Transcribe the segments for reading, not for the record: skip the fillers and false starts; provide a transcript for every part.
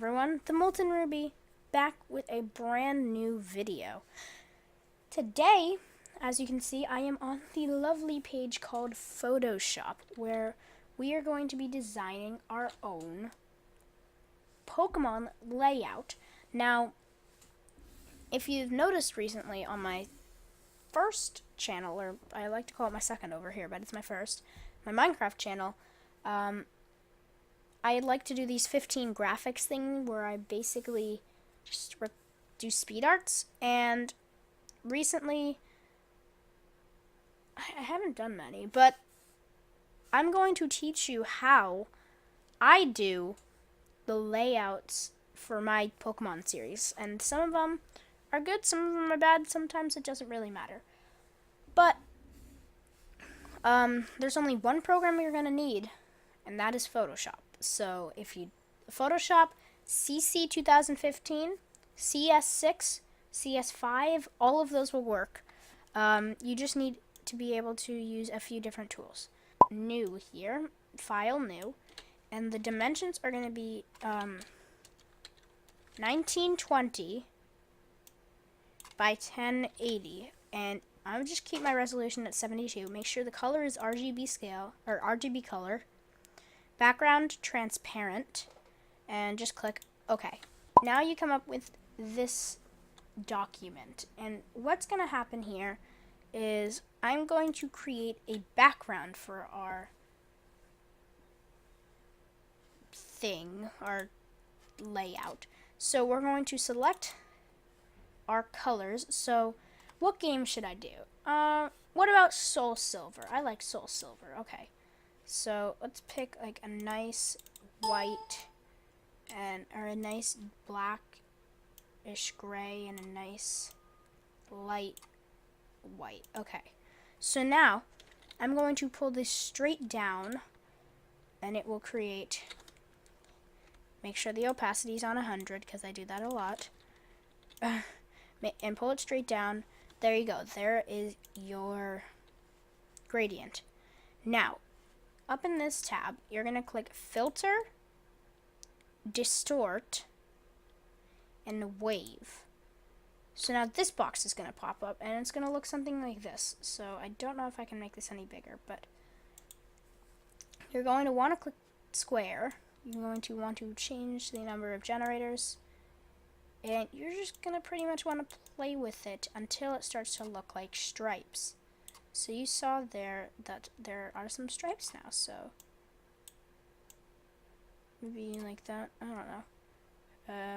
everyone, TheMoltenRuby back with a brand new video. Today, as you can see, I am on the lovely page called Photoshop, where we are going to be designing our own Pokemon layout. Now, if you've noticed recently on my first channel, or I like to call it my second over here, but it's my first, my Minecraft channel, I like to do these 15 graphics thing where I basically just do speed arts, and recently I haven't done many, but I'm going to teach you how I do the layouts for my Pokemon series, and some of them are good, some of them are bad, sometimes it doesn't really matter. But there's only one program you're going to need, and that is Photoshop. So if you Photoshop CC 2015, CS6, CS5, all of those will work. You just need to be able to use a few different tools. New here, file new, and the dimensions are going to be 1920 by 1080, and I'll just keep my resolution at 72. Make sure the color is RGB scale, or RGB color. Background transparent, and just click OK. Now you come up with this document, and what's going to happen here is I'm going to create a background for our thing, our layout. So we're going to select our colors. So what game should I do? What about Soul Silver? I like Soul Silver. Okay. So let's pick like a nice white or a nice blackish gray and a nice light white. Okay. So now I'm going to pull this straight down, and it will create, make sure the opacity is on 100 because I do that a lot. And pull it straight down. There you go. There is your gradient. Now, up in this tab, you're going to click Filter, Distort, and Wave. So now this box is going to pop up, and it's going to look something like this. So I don't know if I can make this any bigger, but you're going to want to click Square. You're going to want to change the number of generators, and you're just going to pretty much want to play with it until it starts to look like stripes. So you saw there that there are some stripes now, so maybe like that, I don't know.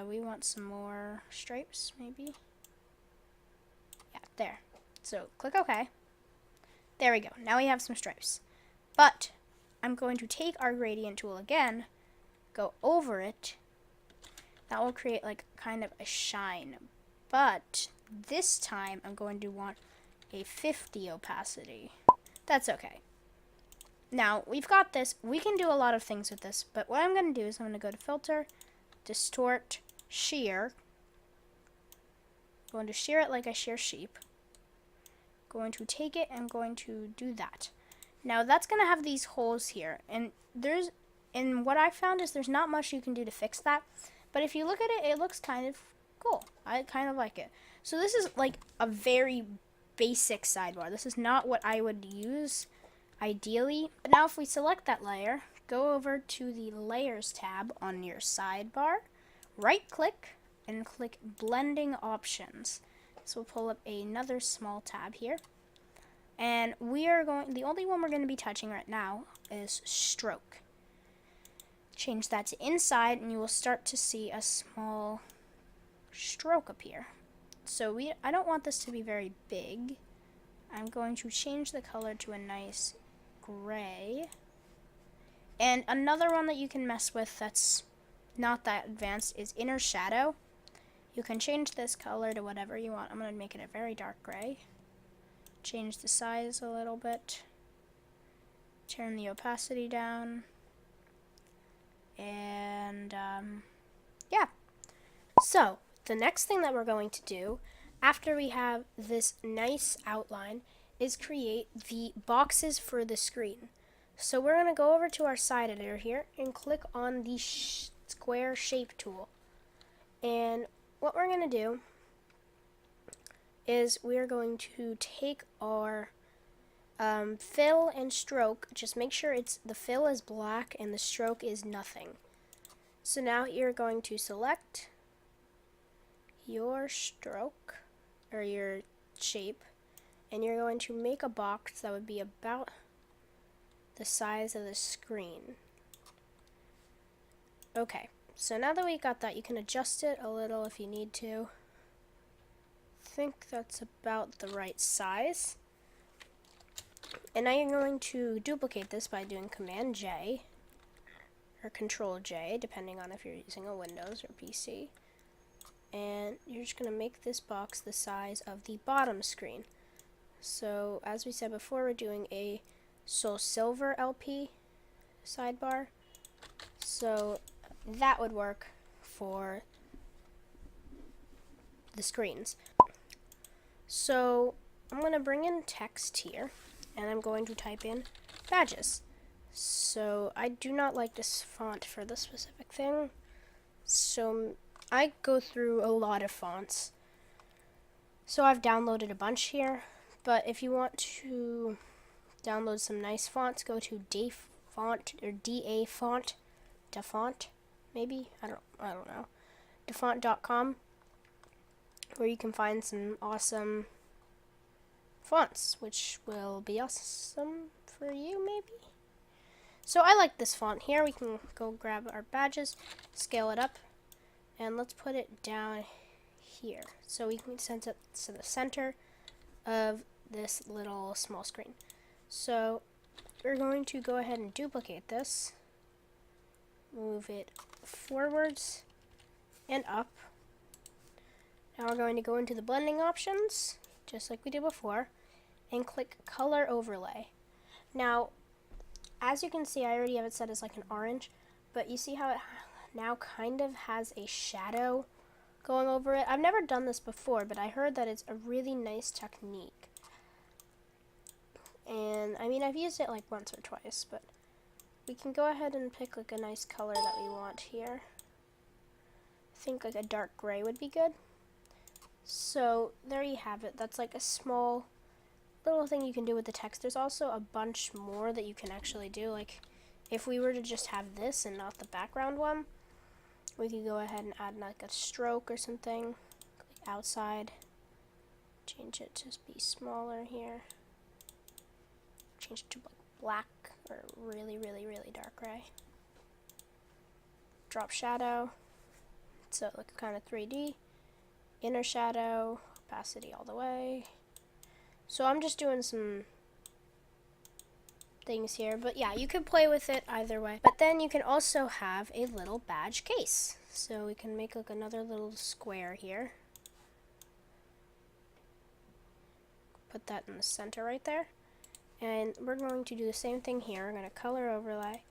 We want some more stripes, maybe. Yeah, there. So click OK. There we go. Now we have some stripes. But I'm going to take our gradient tool again, go over it. That will create like kind of a shine. But this time I'm going to want a 50 opacity. That's okay. Now, we've got this. We can do a lot of things with this, but what I'm going to do is I'm going to go to Filter, Distort, Shear. I'm going to shear it like I shear sheep. Going to take it and going to do that. Now, that's going to have these holes here, and what I found is there's not much you can do to fix that, but if you look at it, it looks kind of cool. I kind of like it. So this is like a very basic sidebar. This is not what I would use ideally. But now if we select that layer, go over to the Layers tab on your sidebar, right click, and click Blending Options. So we'll pull up another small tab here. And the only one we're going to be touching right now is Stroke. Change that to Inside, and you will start to see a small stroke appear. So I don't want this to be very big. I'm going to change the color to a nice gray. And another one that you can mess with that's not that advanced is Inner Shadow. You can change this color to whatever you want. I'm going to make it a very dark gray. Change the size a little bit. Turn the opacity down. And yeah. So the next thing that we're going to do, after we have this nice outline, is create the boxes for the screen. So we're going to go over to our side editor here and click on the square shape tool. what we're going to do is we're going to take our fill and stroke. Just make sure the fill is black and the stroke is nothing. So now you're going to select your stroke or your shape, and you're going to make a box that would be about the size of the screen. Okay, so now that we got that, you can adjust it a little if you need to. I think that's about the right size. And now you're going to duplicate this by doing Command J or Control J, depending on if you're using a Windows or PC. And you're just going to make this box the size of the bottom screen. So as we said before, we're doing a Soul Silver LP sidebar. So that would work for the screens. So I'm going to bring in text here, and I'm going to type in badges. So I do not like this font for this specific thing. So I go through a lot of fonts. So I've downloaded a bunch here, but if you want to download some nice fonts, go to DaFont or DaFont, DaFont, maybe? I don't know. DaFont.com, where you can find some awesome fonts, which will be awesome for you, maybe? So I like this font here. We can go grab our badges, scale it up, and let's put it down here. So we can send it to the center of this little small screen. So we're going to go ahead and duplicate this, move it forwards and up. Now we're going to go into the blending options, just like we did before, and click Color Overlay. Now, as you can see, I already have it set as like an orange, but you see how it now kind of has a shadow going over it. I've never done this before, but I heard that it's a really nice technique. And I mean, I've used it like once or twice, but we can go ahead and pick like a nice color that we want here. I think like a dark gray would be good. So there you have it. That's like a small little thing you can do with the text. There's also a bunch more that you can actually do. Like if we were to just have this and not the background one, we could go ahead and add like a stroke or something. Click outside. Change it to be smaller here. Change it to like black or really, really, really dark gray. Drop shadow. So like kind of 3D. Inner shadow. Opacity all the way. So I'm just doing some things here, but yeah, you can play with it either way. But then you can also have a little badge case. So we can make like another little square here. Put that in the center right there. And we're going to do the same thing here. We're going to color overlay.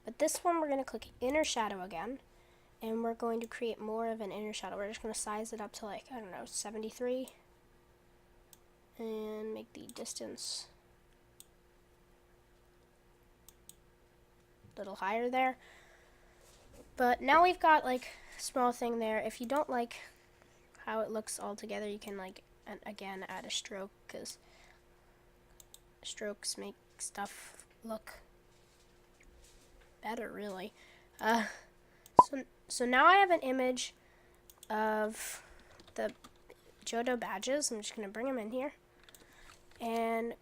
But this one we're going to click inner shadow again. And we're going to create more of an inner shadow. We're just going to size it up to like, I don't know, 73. And make the distance a little higher there. But now we've got like a small thing there. If you don't like how it looks all together, you can like, again, add a stroke, because strokes make stuff look better, really. So now I have an image of the Johto badges. I'm just going to bring them in here. And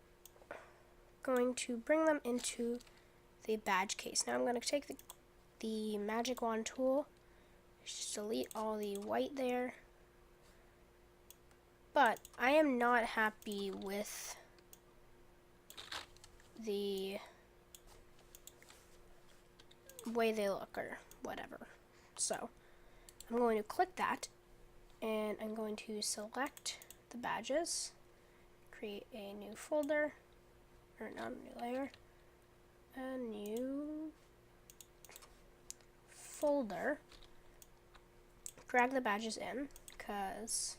going to bring them into the badge case. Now I'm going to take the magic wand tool, just delete all the white there. But I am not happy with the way they look or whatever. So I'm going to click that, and I'm going to select the badges, create a new folder, or not a new layer, a new folder, drag the badges in, because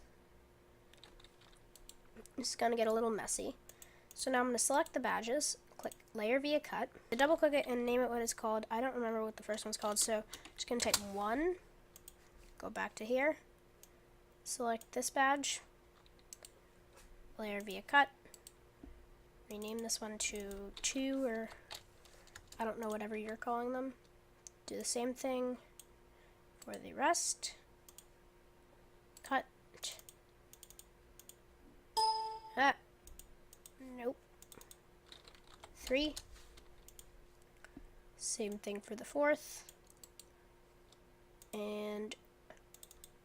it's going to get a little messy. So now I'm going to select the badges, click layer via cut, double click it and name it what it's called. I don't remember what the first one's called, so I'm just going to type 1, go back to here, select this badge, layer via cut, rename this one to 2, or I don't know, whatever you're calling them. Do the same thing for the rest. Cut. Ah. Nope. 3. Same thing for the 4th. And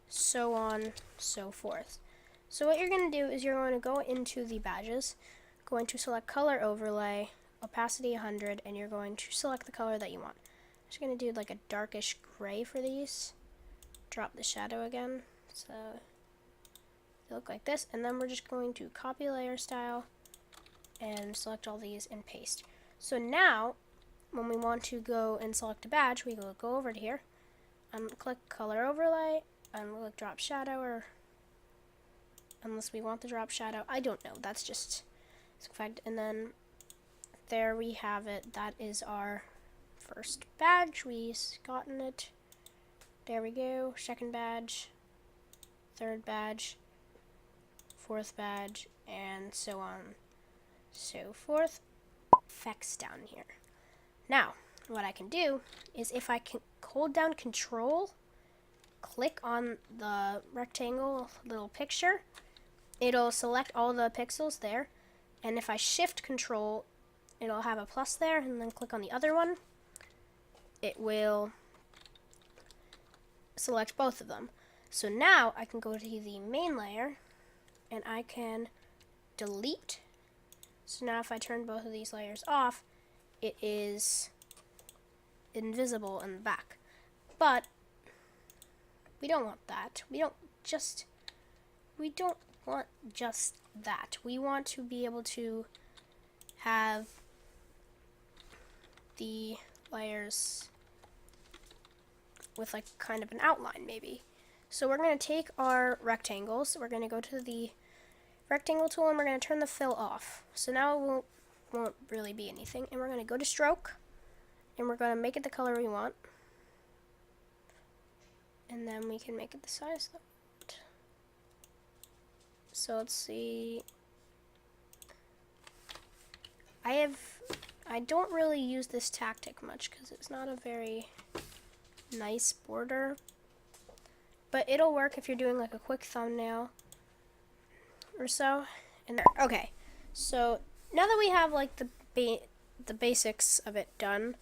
so on, so forth. So what you're going to do is you're going to go into the badges, going to select color overlay, opacity 100, and you're going to select the color that you want. I'm just going to do like a darkish gray for these. Drop the shadow again, so they look like this, and then we're just going to copy layer style and select all these and paste. So now, when we want to go and select a badge, we go over to here, click color overlay, and we'll drop shadow, or unless we want the drop shadow, I don't know, that's just fact. And then there we have it. That is our first badge. We've gotten it. There we go. Second badge, third badge, fourth badge, and so on, so forth. Effects down here. Now, what I can do is if I can hold down Control, click on the rectangle little picture, it'll select all the pixels there, and if I shift Control, it'll have a plus there, and then click on the other one, it will select both of them. So now I can go to the main layer and I can delete. So now if I turn both of these layers off, it is invisible in the back. But we don't want that. We don't want just that. We want to be able to have the layers with like kind of an outline maybe. So we're going to take our rectangles, we're going to go to the rectangle tool, and we're going to turn the fill off. So now it won't really be anything, and we're going to go to stroke, and we're going to make it the color we want, and then we can make it the size that we want. So let's see, I don't really use this tactic much because it's not a very nice border, but it'll work if you're doing like a quick thumbnail or so. And there. Okay, so now that we have like the basics of it done,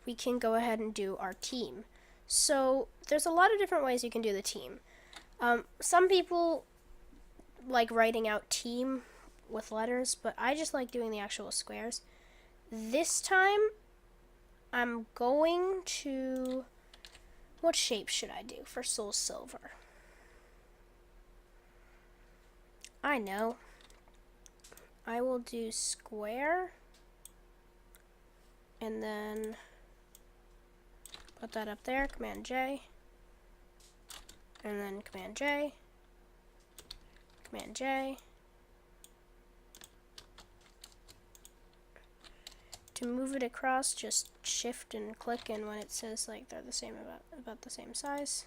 we can go ahead and do our team. So there's a lot of different ways you can do the team. Some people like writing out team with letters, but I just like doing the actual squares. This time I'm going to, what shape should I do for Soul Silver? I know. I will do square, and then put that up there, Command J, and then Command J, Command J. To move it across, just shift and click, and when it says like they're the same, about the same size,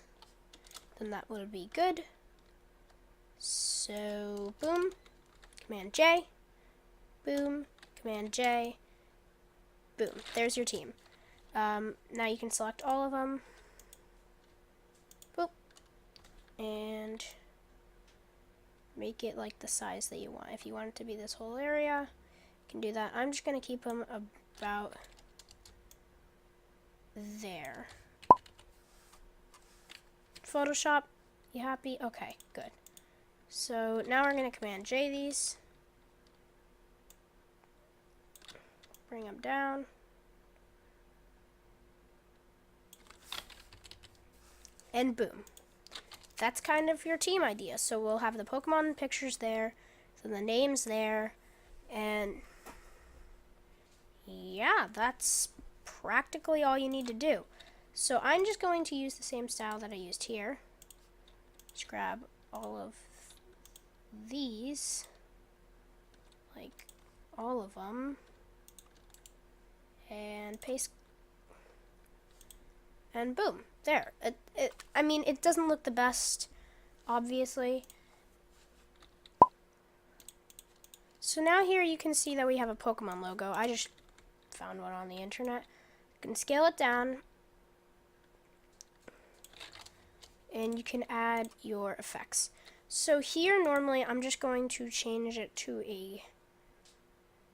then that would be good. So boom, Command J, boom, Command J, boom. There's your team. Now you can select all of them, boop, and make it like the size that you want. If you want it to be this whole area, you can do that. I'm just going to keep them about there. Photoshop, you happy? Okay, good. So now we're going to Command J these, bring them down, and boom. That's kind of your team idea. So we'll have the Pokemon pictures there, so the names there, and yeah, that's practically all you need to do. So I'm just going to use the same style that I used here. Just grab all of these, like all of them, and paste, and boom, there. I mean, it doesn't look the best obviously. So now here you can see that we have a Pokemon logo. I just found one on the internet. You can scale it down. And you can add your effects. So here normally I'm just going to change it to a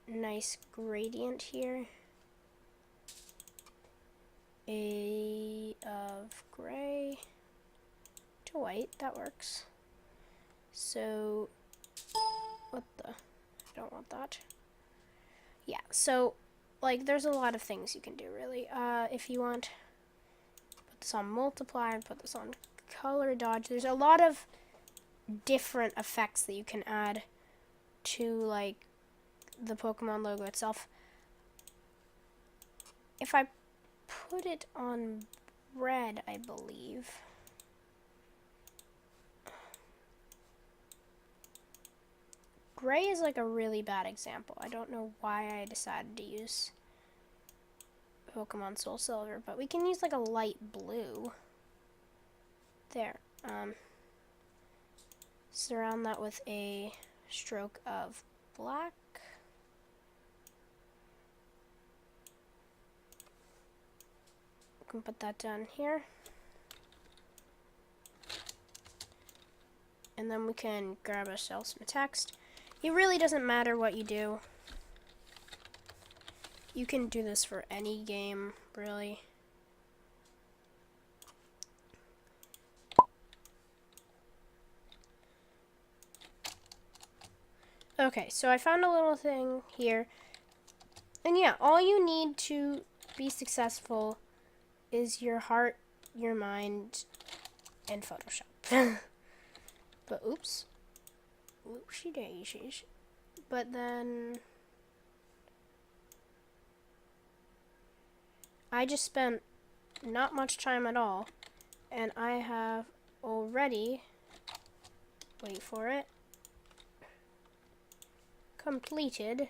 nice gradient here. Of gray to white, that works. So, what the? I don't want that. Yeah, so, like, there's a lot of things you can do, really. If you want, put this on multiply and put this on color dodge. There's a lot of different effects that you can add to, like, the Pokemon logo itself. If I put it on red, I believe. Gray is like a really bad example. I don't know why I decided to use Pokemon Soul Silver, but we can use like a light blue. There. Surround that with a stroke of black. We can put that down here. And then we can grab ourselves some text. It really doesn't matter what you do. You can do this for any game, really. Okay, so I found a little thing here. And yeah, all you need to be successful is your heart, your mind, and Photoshop. But oops. Oopsie daisies. But then I just spent not much time at all, and I have already, wait for it, completed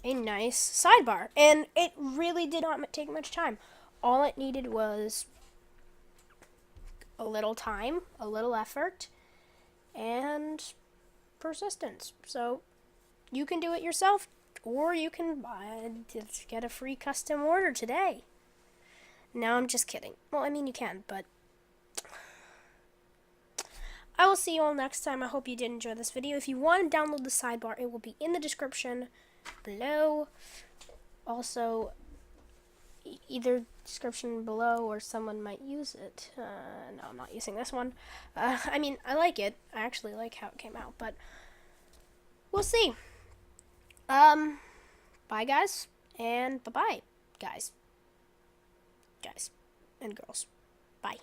a nice sidebar. And it really did not take much time. All it needed was a little time, a little effort, and persistence. So you can do it yourself, or you can just get a free custom order today. No, I'm just kidding. Well, I mean, you can, but I will see you all next time. I hope you did enjoy this video. If you want to download the sidebar, it will be in the description below. Also, either description below or someone might use it. No, I'm not using this one. I mean, I like it. I actually like how it came out, but we'll see. Bye, guys, and bye-bye, guys. Guys and girls. Bye.